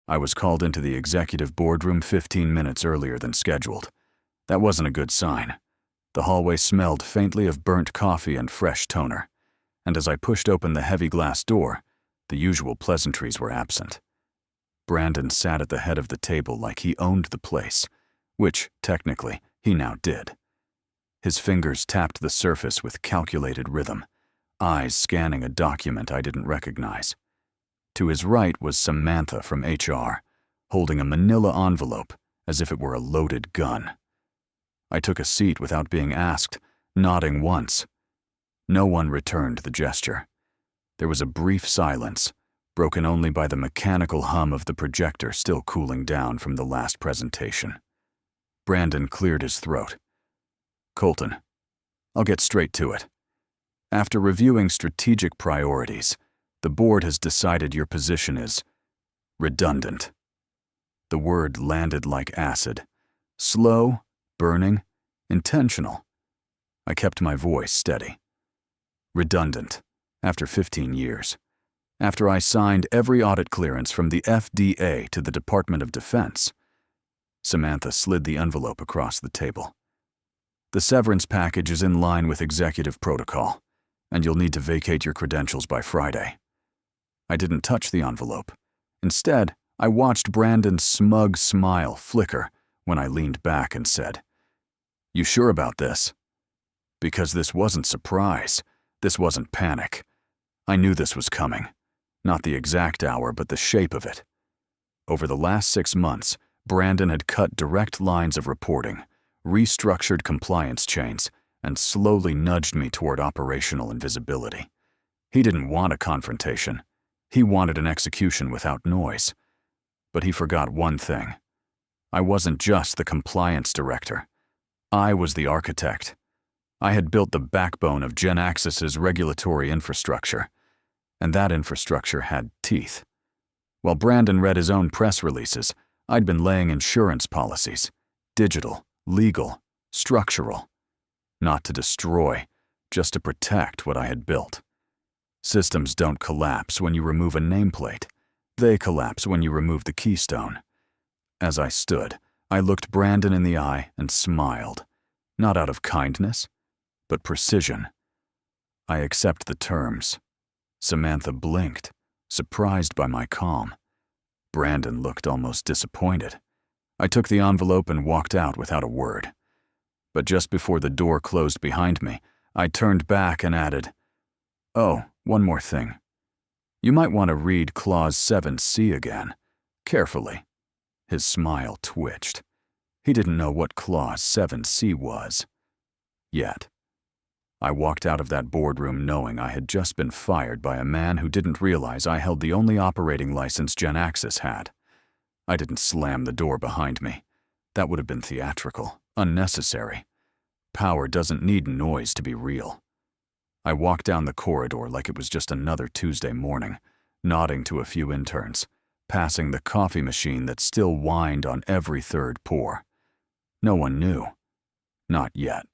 I was called into the executive boardroom 15 minutes earlier than scheduled. That wasn't a good sign. The hallway smelled faintly of burnt coffee and fresh toner, and as I pushed open the heavy glass door, the usual pleasantries were absent. Brandon sat at the head of the table like he owned the place, which, technically, he now did. His fingers tapped the surface with calculated rhythm, eyes scanning a document I didn't recognize. To his right was Samantha from HR, holding a manila envelope as if it were a loaded gun. I took a seat without being asked, nodding once. No one returned the gesture. There was a brief silence, broken only by the mechanical hum of the projector still cooling down from the last presentation. Brandon cleared his throat. "Colton, I'll get straight to it. After reviewing strategic priorities, the board has decided your position is redundant." The word landed like acid. Slow, burning, intentional. I kept my voice steady. Redundant, after 15 years. After I signed every audit clearance from the FDA to the Department of Defense. Samantha slid the envelope across the table. "The severance package is in line with executive protocol, and you'll need to vacate your credentials by Friday." I didn't touch the envelope. Instead, I watched Brandon's smug smile flicker when I leaned back and said, "You sure about this?" Because this wasn't surprise. This wasn't panic. I knew this was coming. Not the exact hour, but the shape of it. Over the last 6 months, Brandon had cut direct lines of reporting, restructured compliance chains, and slowly nudged me toward operational invisibility. He didn't want a confrontation. He wanted an execution without noise. But he forgot one thing. I wasn't just the compliance director. I was the architect. I had built the backbone of GenAxis's regulatory infrastructure, and that infrastructure had teeth. While Brandon read his own press releases, I'd been laying insurance policies, digital, legal, structural. Not to destroy, just to protect what I had built. Systems don't collapse when you remove a nameplate. They collapse when you remove the keystone. As I stood, I looked Brandon in the eye and smiled, not out of kindness, but precision. "I accept the terms." Samantha blinked, surprised by my calm. Brandon looked almost disappointed. I took the envelope and walked out without a word. But just before the door closed behind me, I turned back and added, "Oh, one more thing. You might want to read Clause 7C again, carefully." His smile twitched. He didn't know what Clause 7C was. Yet. I walked out of that boardroom knowing I had just been fired by a man who didn't realize I held the only operating license GenAxis had. I didn't slam the door behind me. That would have been theatrical, unnecessary. Power doesn't need noise to be real. I walked down the corridor like it was just another Tuesday morning, nodding to a few interns, passing the coffee machine that still whined on every third pour. No one knew. Not yet.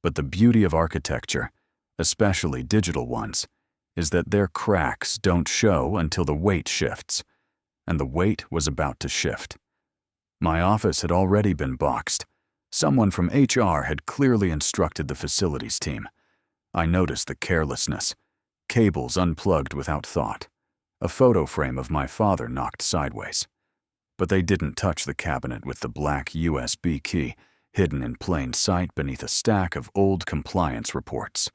But the beauty of architecture, especially digital ones, is that their cracks don't show until the weight shifts. And the weight was about to shift. My office had already been boxed. Someone from HR had clearly instructed the facilities team. I noticed the carelessness. Cables unplugged without thought. A photo frame of my father knocked sideways. But they didn't touch the cabinet with the black USB key, hidden in plain sight beneath a stack of old compliance reports.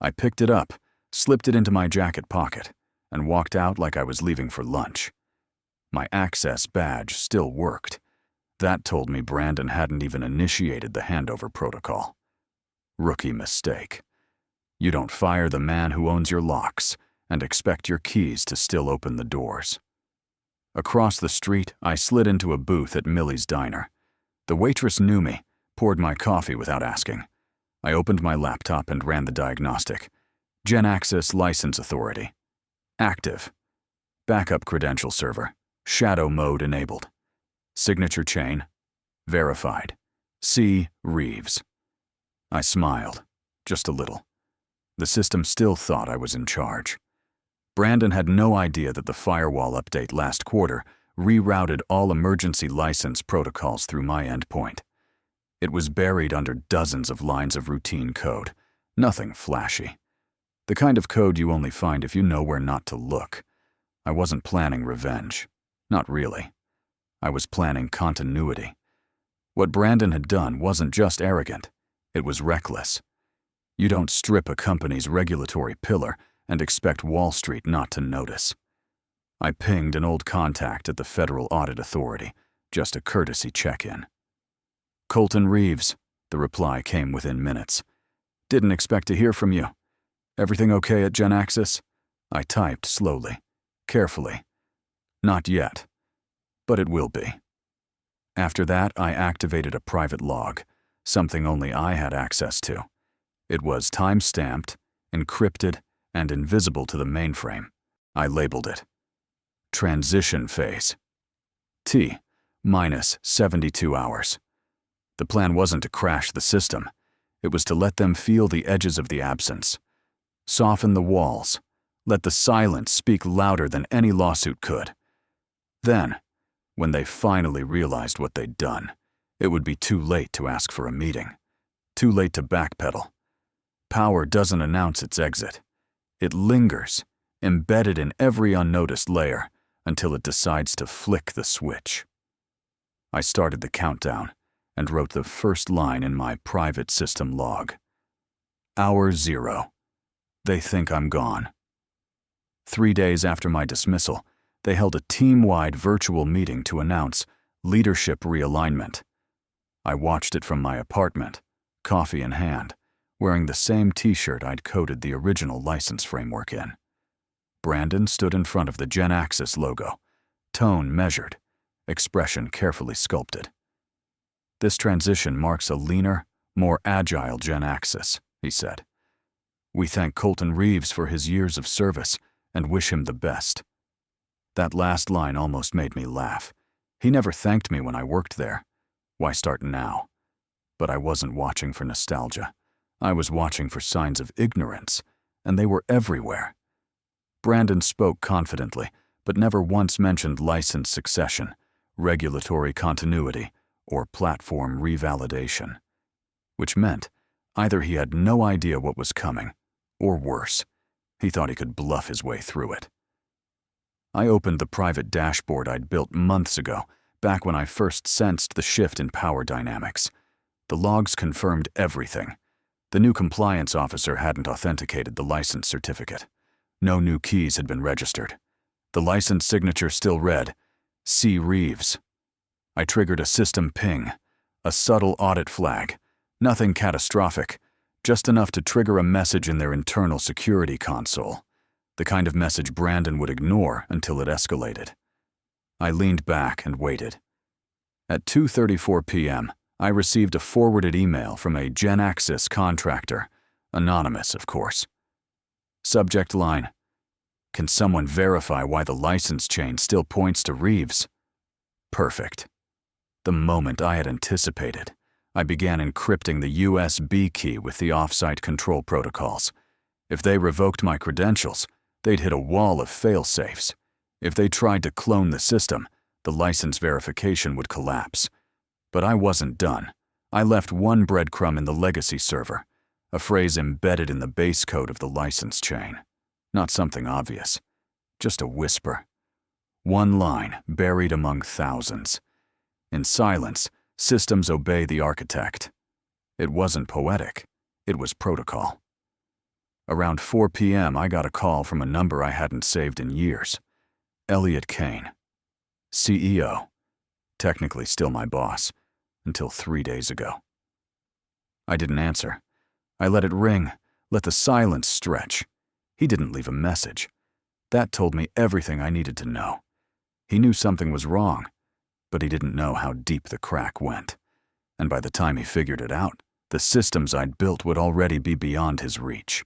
I picked it up, slipped it into my jacket pocket, and walked out like I was leaving for lunch. My access badge still worked. That told me Brandon hadn't even initiated the handover protocol. Rookie mistake. You don't fire the man who owns your locks and expect your keys to still open the doors. Across the street, I slid into a booth at Millie's Diner. The waitress knew me, poured my coffee without asking. I opened my laptop and ran the diagnostic. GenAxis License Authority. Active. Backup credential server. Shadow mode enabled. Signature chain. Verified. C. Reeves. I smiled, just a little. The system still thought I was in charge. Brandon had no idea that the firewall update last quarter rerouted all emergency license protocols through my endpoint. It was buried under dozens of lines of routine code, nothing flashy. The kind of code you only find if you know where not to look. I wasn't planning revenge. Not really. I was planning continuity. What Brandon had done wasn't just arrogant, it was reckless. You don't strip a company's regulatory pillar and expect Wall Street not to notice. I pinged an old contact at the Federal Audit Authority, just a courtesy check-in. "Colton Reeves," the reply came within minutes. "Didn't expect to hear from you. Everything okay at GenAxis?" I typed slowly, carefully. "Not yet, but it will be." After that, I activated a private log, something only I had access to. It was time-stamped, encrypted, and invisible to the mainframe. I labeled it Transition Phase. T minus 72 hours. The plan wasn't to crash the system. It was to let them feel the edges of the absence. Soften the walls. Let the silence speak louder than any lawsuit could. Then, when they finally realized what they'd done, it would be too late to ask for a meeting. Too late to backpedal. Power doesn't announce its exit. It lingers, embedded in every unnoticed layer, until it decides to flick the switch. I started the countdown and wrote the first line in my private system log. Hour 0. They think I'm gone. 3 days after my dismissal, they held a team-wide virtual meeting to announce leadership realignment. I watched it from my apartment, coffee in hand, wearing the same t-shirt I'd coded the original license framework in. Brandon stood in front of the GenAxis logo, tone measured, expression carefully sculpted. "This transition marks a leaner, more agile GenAxis," he said. "We thank Colton Reeves for his years of service and wish him the best." That last line almost made me laugh. He never thanked me when I worked there. Why start now? But I wasn't watching for nostalgia. I was watching for signs of ignorance, and they were everywhere. Brandon spoke confidently, but never once mentioned license succession, regulatory continuity, or platform revalidation. Which meant either he had no idea what was coming, or worse, he thought he could bluff his way through it. I opened the private dashboard I'd built months ago, back when I first sensed the shift in power dynamics. The logs confirmed everything. The new compliance officer hadn't authenticated the license certificate. No new keys had been registered. The license signature still read, C. Reeves. I triggered a system ping, a subtle audit flag, nothing catastrophic, just enough to trigger a message in their internal security console, the kind of message Brandon would ignore until it escalated. I leaned back and waited. At 2:34 p.m., I received a forwarded email from a GenAxis contractor, anonymous, of course. Subject line: "Can someone verify why the license chain still points to Reeves?" Perfect. The moment I had anticipated, I began encrypting the USB key with the offsite control protocols. If they revoked my credentials, they'd hit a wall of fail-safes. If they tried to clone the system, the license verification would collapse. But I wasn't done. I left one breadcrumb in the legacy server, a phrase embedded in the base code of the license chain. Not something obvious, just a whisper. One line buried among thousands. In silence, systems obey the architect. It wasn't poetic, it was protocol. Around 4 p.m., I got a call from a number I hadn't saved in years. Elliot Kane, CEO, technically still my boss, until 3 days ago. I didn't answer. I let it ring, let the silence stretch. He didn't leave a message. That told me everything I needed to know. He knew something was wrong, but he didn't know how deep the crack went. And by the time he figured it out, the systems I'd built would already be beyond his reach.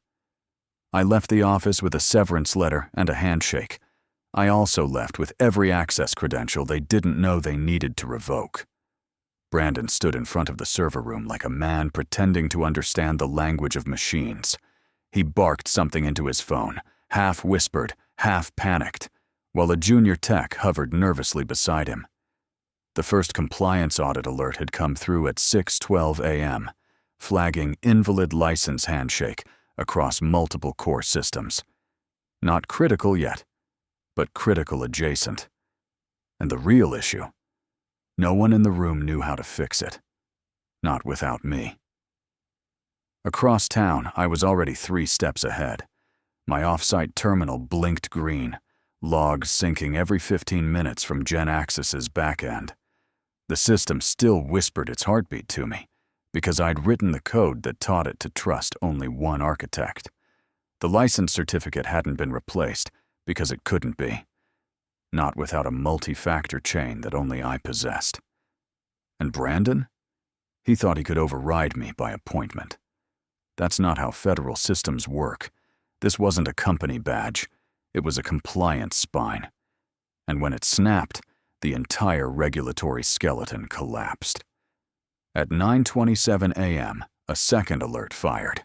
I left the office with a severance letter and a handshake. I also left with every access credential they didn't know they needed to revoke. Brandon stood in front of the server room like a man pretending to understand the language of machines. He barked something into his phone, half whispered, half panicked. while a junior tech hovered nervously beside him. The first compliance audit alert had come through at 6:12 a.m., flagging invalid license handshake across multiple core systems. Not critical yet, but critical adjacent. And the real issue, no one in the room knew how to fix it. Not without me. Across town, I was already 3 steps ahead. My off-site terminal blinked green, logs syncing every 15 minutes from GenAxis's backend. The system still whispered its heartbeat to me, because I'd written the code that taught it to trust only one architect. The license certificate hadn't been replaced, because it couldn't be. Not without a multi-factor chain that only I possessed. And Brandon? He thought he could override me by appointment. That's not how federal systems work. This wasn't a company badge. It was a compliance spine. And when it snapped, the entire regulatory skeleton collapsed. At 9:27 a.m., a second alert fired.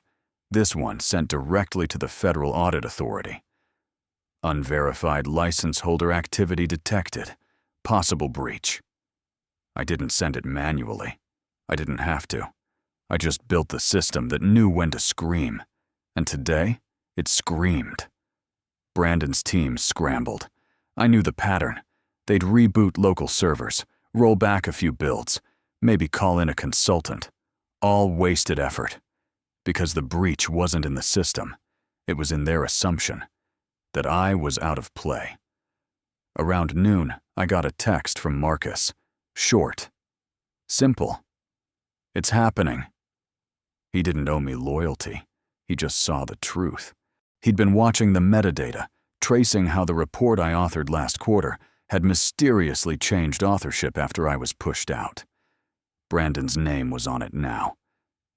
This one sent directly to the Federal Audit Authority. Unverified license holder activity detected. Possible breach. I didn't send it manually. I didn't have to. I just built the system that knew when to scream. And today, it screamed. Brandon's team scrambled. I knew the pattern. They'd reboot local servers, roll back a few builds, maybe call in a consultant. All wasted effort. Because the breach wasn't in the system. It was in their assumption that I was out of play. Around noon, I got a text from Marcus. Short. Simple. It's happening. He didn't owe me loyalty. He just saw the truth. He'd been watching the metadata, tracing how the report I authored last quarter had mysteriously changed authorship after I was pushed out. Brandon's name was on it now.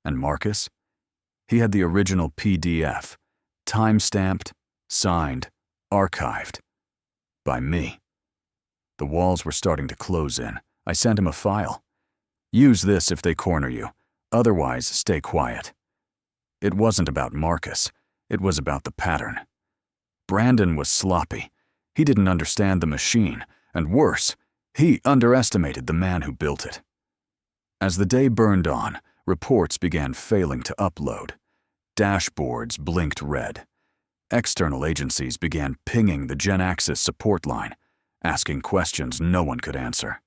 And Marcus? He had the original PDF, time-stamped, signed, archived. By me. The walls were starting to close in. I sent him a file. Use this if they corner you. Otherwise, stay quiet. It wasn't about Marcus. It was about the pattern. Brandon was sloppy. He didn't understand the machine, and worse, he underestimated the man who built it. As the day burned on, reports began failing to upload. Dashboards blinked red. External agencies began pinging the GenAxis support line, asking questions no one could answer.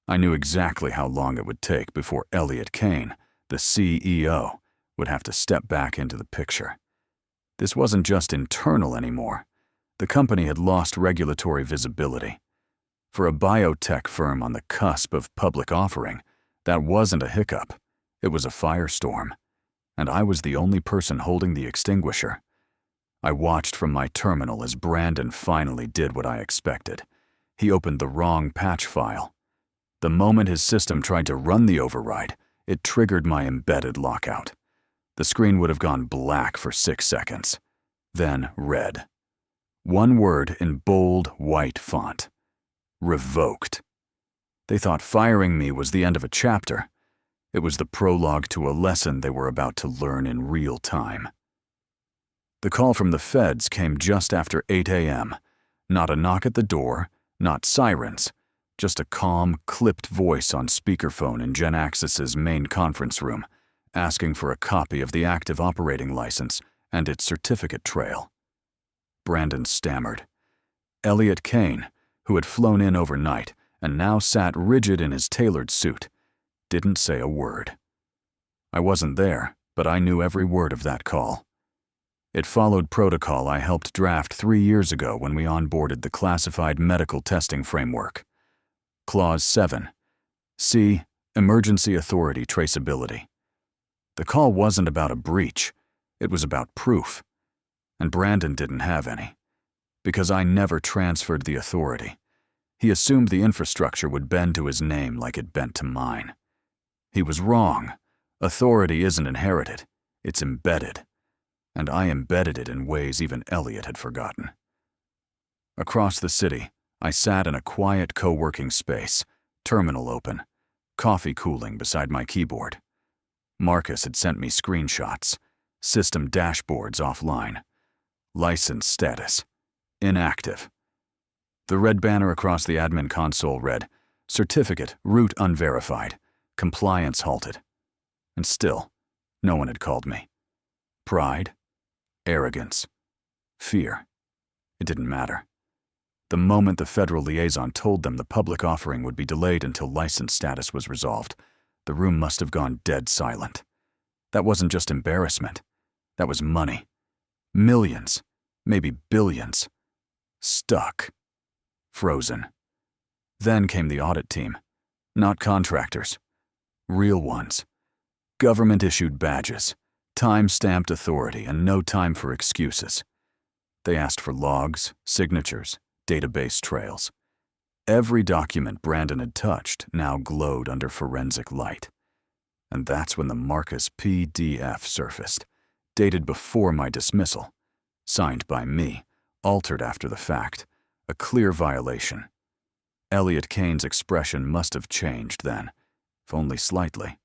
I knew exactly how long it would take before Elliot Kane, the CEO, would have to step back into the picture. This wasn't just internal anymore. The company had lost regulatory visibility. For a biotech firm on the cusp of public offering, that wasn't a hiccup. It was a firestorm. And I was the only person holding the extinguisher. I watched from my terminal as Brandon finally did what I expected. He opened the wrong patch file. The moment his system tried to run the override, it triggered my embedded lockout. The screen would have gone black for 6 seconds. Then red. One word in bold, white font. Revoked. They thought firing me was the end of a chapter. It was the prologue to a lesson they were about to learn in real time. The call from the feds came just after 8 a.m. Not a knock at the door, not sirens, just a calm, clipped voice on speakerphone in GenAxis's main conference room, asking for a copy of the active operating license and its certificate trail. Brandon stammered. Elliot Kane, who had flown in overnight and now sat rigid in his tailored suit, didn't say a word. I wasn't there, but I knew every word of that call. It followed protocol I helped draft 3 years ago when we onboarded the classified medical testing framework. Clause 7. C. Emergency Authority Traceability. The call wasn't about a breach. It was about proof. And Brandon didn't have any. Because I never transferred the authority. He assumed the infrastructure would bend to his name like it bent to mine. He was wrong. Authority isn't inherited. It's embedded. And I embedded it in ways even Elliot had forgotten. Across the city, I sat in a quiet co-working space, terminal open, coffee cooling beside my keyboard. Marcus had sent me screenshots, system dashboards offline, license status, inactive. The red banner across the admin console read, "Certificate, route unverified. Compliance halted." And still, no one had called me. Pride, arrogance, fear. It didn't matter. The moment the federal liaison told them the public offering would be delayed until license status was resolved, the room must have gone dead silent. That wasn't just embarrassment. That was money. Millions, maybe billions. Stuck. Frozen. Then came the audit team. Not contractors. Real ones. Government-issued badges, time-stamped authority, and no time for excuses. They asked for logs, signatures, database trails. Every document Brandon had touched now glowed under forensic light. And that's when the Marcus PDF surfaced, dated before my dismissal, signed by me, altered after the fact, a clear violation. Elliot Kane's expression must have changed then, if only slightly.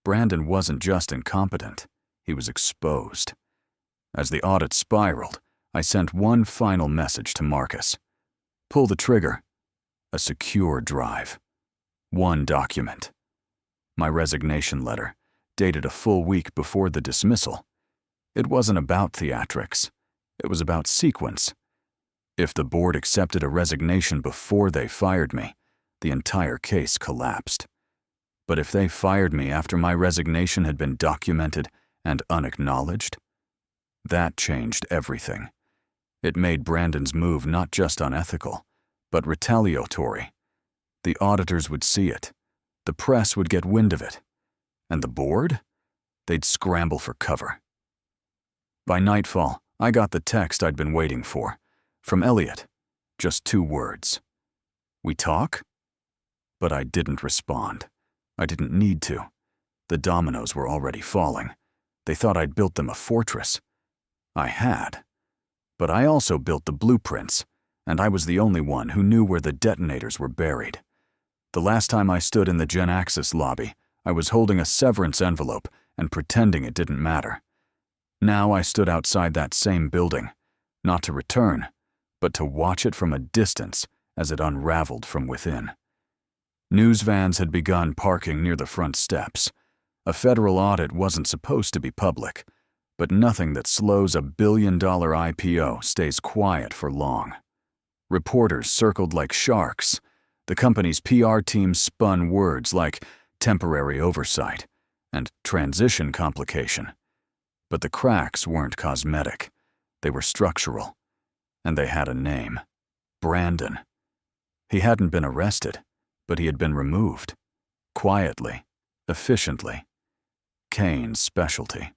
Brandon wasn't just incompetent, he was exposed. As the audit spiraled, I sent one final message to Marcus. Pull the trigger. A secure drive. One document. My resignation letter, dated a full week before the dismissal. It wasn't about theatrics. It was about sequence. If the board accepted a resignation before they fired me, the entire case collapsed. But if they fired me after my resignation had been documented and unacknowledged, that changed everything. It made Brandon's move not just unethical, but retaliatory. The auditors would see it. The press would get wind of it. And the board? They'd scramble for cover. By nightfall, I got the text I'd been waiting for. From Elliot. Just 2 words. We talk? But I didn't respond. I didn't need to. The dominoes were already falling. They thought I'd built them a fortress. I had. But I also built the blueprints, and I was the only one who knew where the detonators were buried. The last time I stood in the Gen Axis lobby, I was holding a severance envelope and pretending it didn't matter. Now I stood outside that same building, not to return, but to watch it from a distance as it unraveled from within. News vans had begun parking near the front steps. A federal audit wasn't supposed to be public, but nothing that slows a billion-dollar IPO stays quiet for long. Reporters circled like sharks. The company's PR team spun words like temporary oversight and transition complication. But the cracks weren't cosmetic. They were structural. And they had a name. Brandon. He hadn't been arrested, but he had been removed. Quietly. Efficiently. Kane's specialty.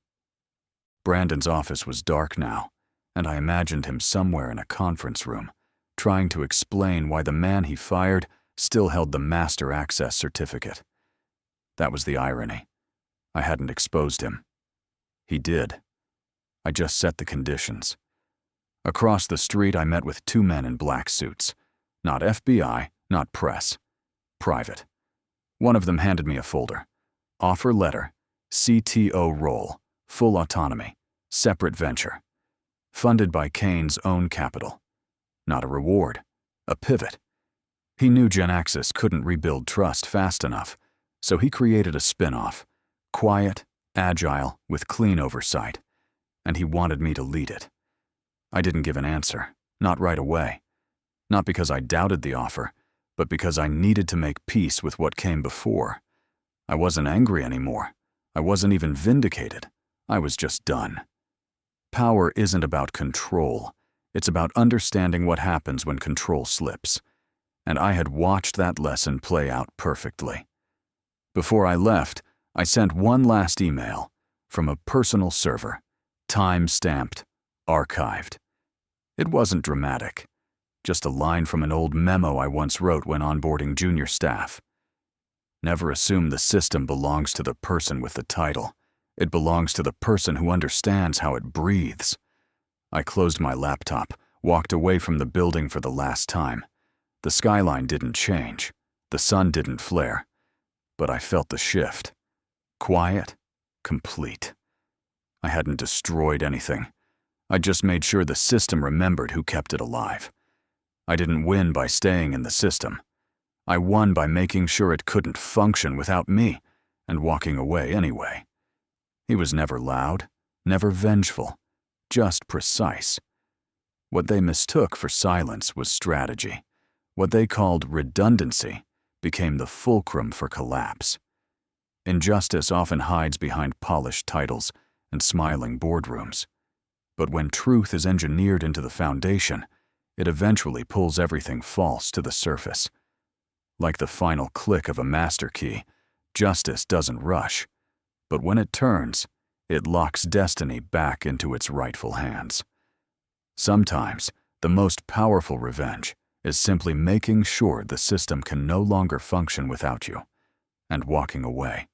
Brandon's office was dark now, and I imagined him somewhere in a conference room, trying to explain why the man he fired still held the master access certificate. That was the irony. I hadn't exposed him. He did. I just set the conditions. Across the street, I met with 2 men in black suits. Not FBI, not press. Private. One of them handed me a folder. Offer letter, CTO role, full autonomy, separate venture. Funded by Kane's own capital. Not a reward, a pivot. He knew Gen Axis couldn't rebuild trust fast enough, so he created a spin-off. Quiet, agile, with clean oversight. And he wanted me to lead it. I didn't give an answer, not right away. Not because I doubted the offer, but because I needed to make peace with what came before. I wasn't angry anymore. I wasn't even vindicated. I was just done. Power isn't about control. It's about understanding what happens when control slips. And I had watched that lesson play out perfectly. Before I left, I sent one last email from a personal server, time-stamped, archived. It wasn't dramatic, just a line from an old memo I once wrote when onboarding junior staff. Never assume the system belongs to the person with the title. It belongs to the person who understands how it breathes. I closed my laptop, walked away from the building for the last time. The skyline didn't change. The sun didn't flare. But I felt the shift. Quiet, complete. I hadn't destroyed anything. I just made sure the system remembered who kept it alive. I didn't win by staying in the system. I won by making sure it couldn't function without me and walking away anyway. He was never loud, never vengeful, just precise. What they mistook for silence was strategy. What they called redundancy became the fulcrum for collapse. Injustice often hides behind polished titles and smiling boardrooms. But when truth is engineered into the foundation, it eventually pulls everything false to the surface. Like the final click of a master key, justice doesn't rush, but when it turns, it locks destiny back into its rightful hands. Sometimes, the most powerful revenge is simply making sure the system can no longer function without you, and walking away.